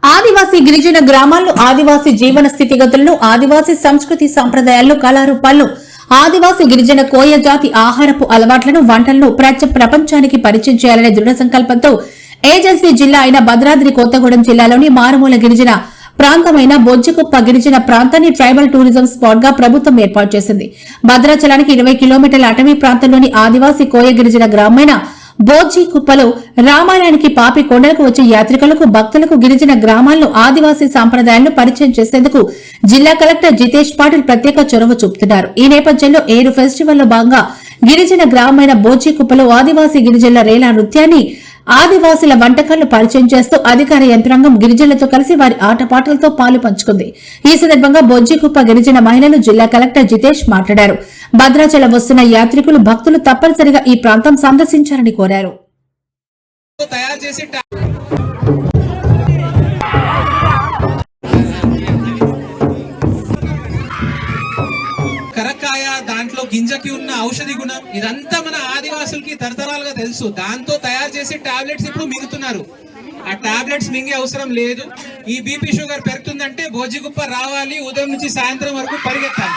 ఆదివాసీ గిరిజన గ్రామాల్లో ఆదివాసీ జీవన స్థితిగతులను, ఆదివాసీ సంస్కృతి సంప్రదాయాలను, కళారూపాలను, ఆదివాసీ గిరిజన కోయ జాతి ఆహారపు అలవాట్లను, వంటలను ప్రపంచానికి పరిచయం చేయాలనే దృఢ సంకల్పంతో ఏజెన్సీ జిల్లా అయిన భద్రాద్రి కొత్తగూడెం జిల్లాలోని మారుమూల గిరిజన ప్రాంతమైన బొజ్జికుప్ప గిరిజన ప్రాంతాన్ని ట్రైబల్ టూరిజం స్పాట్ గా ప్రభుత్వం ఏర్పాటు చేసింది. భద్రాచలానికి 20 కిలోమీటర్ల అటవీ ప్రాంతంలోని ఆదివాసీ కోయ గిరిజన గ్రామమైన బోజ్జికుప్పలో రామాలయానికి పాపి కొండలకు వచ్చే యాత్రికులకు, భక్తులకు గిరిజన గ్రామాల్లో ఆదివాసీ సంప్రదాయాలను పరిచయం చేసేందుకు జిల్లా కలెక్టర్ జితేష్ పాటిల్ ప్రత్యేక చొరవ చూపుతున్నారు. ఈ నేపథ్యంలో ఏరు ఫెస్టివల్లో భాగంగా గిరిజన గ్రామమైన బోజ్జికుప్పలో ఆదివాసీ గిరిజనుల రేలా నృత్యాన్ని, ఆదివాసుల వంటకాలను పరిచయం చేస్తూ అధికార యంత్రాంగం గిరిజనులతో కలిసి వారి ఆటపాటలతో పాలు పంచుకుంది. ఈ సందర్భంగా బొజ్జికుప్ప గిరిజన మహిళలు జిల్లా కలెక్టర్ జితేష్ మాట్లాడారు. భద్రాచలం వస్తున్న యాత్రికులు, భక్తులు తప్పనిసరిగా ఈ ప్రాంతం సందర్శించాలని కోరారు. కరక్కాయ, దాంట్లో గింజకి ఉన్న ఔషధి గుణం ఇదంతా మన ఆదివాసులకి తరతరాలుగా తెలుసు. దాంతో తయారు చేసి టాబ్లెట్స్ ఇప్పుడు మింగుతున్నారు. ఆ టాబ్లెట్స్ మింగే అవసరం లేదు. ఈ బీపీ షుగర్ పెరుగుతుందంటే బొజ్జికుప్ప రావాలి, ఉదయం నుంచి సాయంత్రం వరకు పరిగెత్తాలి.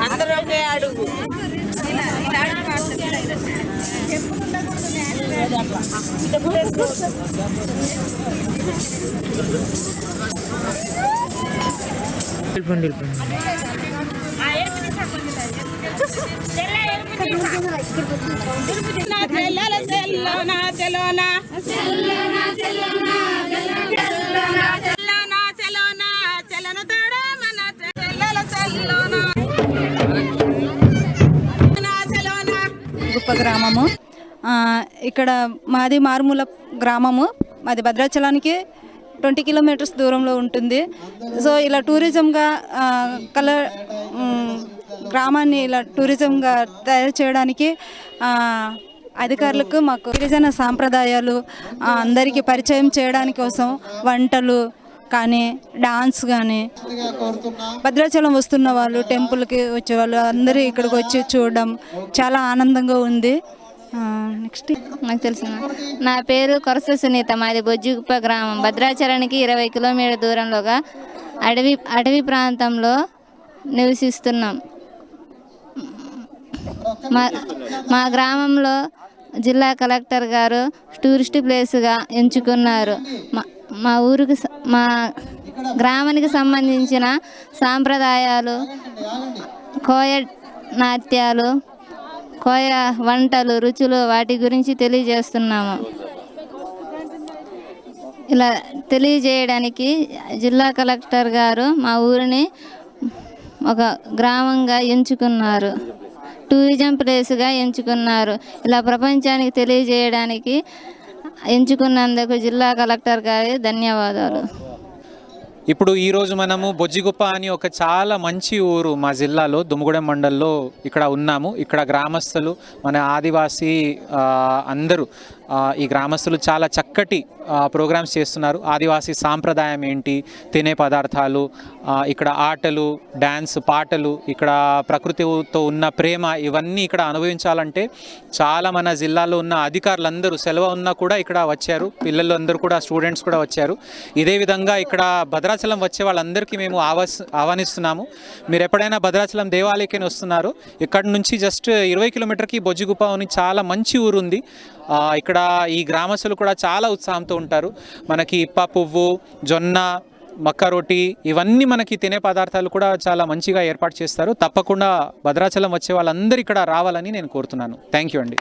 అందరూ అడుగు గుప్ప గ్రామము. ఇక్కడ మాది మారుమూల గ్రామము. మాది భద్రాచలానికి 20 కిలోమీటర్స్ దూరంలో ఉంటుంది. సో ఇలా టూరిజంగా గ్రామాన్ని ఇలా టూరిజంగా తయారు చేయడానికి అధికారులకు, మాకు గిరిజన సాంప్రదాయాలు అందరికీ పరిచయం చేయడానికి కోసం వంటలు కానీ, డాన్స్ కానీ, భద్రాచలం వస్తున్న వాళ్ళు, టెంపుల్కి వచ్చేవాళ్ళు అందరూ ఇక్కడికి వచ్చి చూడడం చాలా ఆనందంగా ఉంది. నెక్స్ట్ నాకు తెలిసిన నా పేరు కొరస సునీత. మాది బొజ్జికుప్ప గ్రామం. భద్రాచలానికి 20 కిలోమీటర్ల దూరంలోగా అడవి ప్రాంతంలో నివసిస్తున్నాం. మా గ్రామంలో జిల్లా కలెక్టర్ గారు టూరిస్ట్ ప్లేస్గా ఎంచుకున్నారు. మా గ్రామానికి సంబంధించిన సాంప్రదాయాలు, కోయ నాట్యాలు, కోయ వంటలు, రుచులు, వాటి గురించి తెలియజేస్తున్నాము. ఇలా తెలియజేయడానికి జిల్లా కలెక్టర్ గారు మా ఊరిని ఒక గ్రామంగా ఎంచుకున్నారు, టూరిజం ప్లేస్గా ఎంచుకున్నారు. ఇలా ప్రపంచానికి తెలియజేయడానికి ఎంచుకున్నందుకు జిల్లా కలెక్టర్ గారి ధన్యవాదాలు. ఇప్పుడు ఈరోజు మనము బొజ్జికుప్ప అని ఒక చాలా మంచి ఊరు మా జిల్లాలో దుమ్ముగూడెం మండల్లో ఇక్కడ ఉన్నాము. ఇక్కడ గ్రామస్తులు, మన ఆదివాసీ అందరూ, ఈ గ్రామస్తులు చాలా చక్కటి ప్రోగ్రామ్స్ చేస్తున్నారు. ఆదివాసీ సాంప్రదాయం ఏంటి, తినే పదార్థాలు, ఇక్కడ ఆటలు, డ్యాన్స్, పాటలు, ఇక్కడ ప్రకృతితో ఉన్న ప్రేమ, ఇవన్నీ ఇక్కడ అనుభవించాలంటే చాలా మన జిల్లాలో ఉన్న అధికారులందరూ సెలవు ఉన్నా కూడా ఇక్కడ వచ్చారు. పిల్లలు అందరూ కూడా, స్టూడెంట్స్ కూడా వచ్చారు. ఇదే విధంగా ఇక్కడ భద్రాచలం వచ్చే వాళ్ళందరికీ మేము ఆహ్వానిస్తున్నాము. మీరు ఎప్పుడైనా భద్రాచలం దేవాలయకి వస్తున్నారు, ఇక్కడ నుంచి జస్ట్ 20 కిలోమీటర్కి బొజ్జికుప్ప అని చాలా మంచి ఊరు ఉంది. ఇక్కడ ఈ గ్రామస్తులు కూడా చాలా ఉత్సాహంతో ఉంటారు. మనకి ఇప్ప పువ్వు, జొన్న, మక్క రోటీ, ఇవన్నీ మనకి తినే పదార్థాలు కూడా చాలా మంచిగా ఏర్పాటు చేస్తారు. తప్పకుండా భద్రాచలం వచ్చే వాళ్ళందరూ ఇక్కడ రావాలని నేను కోరుతున్నాను. థ్యాంక్ యూ అండి.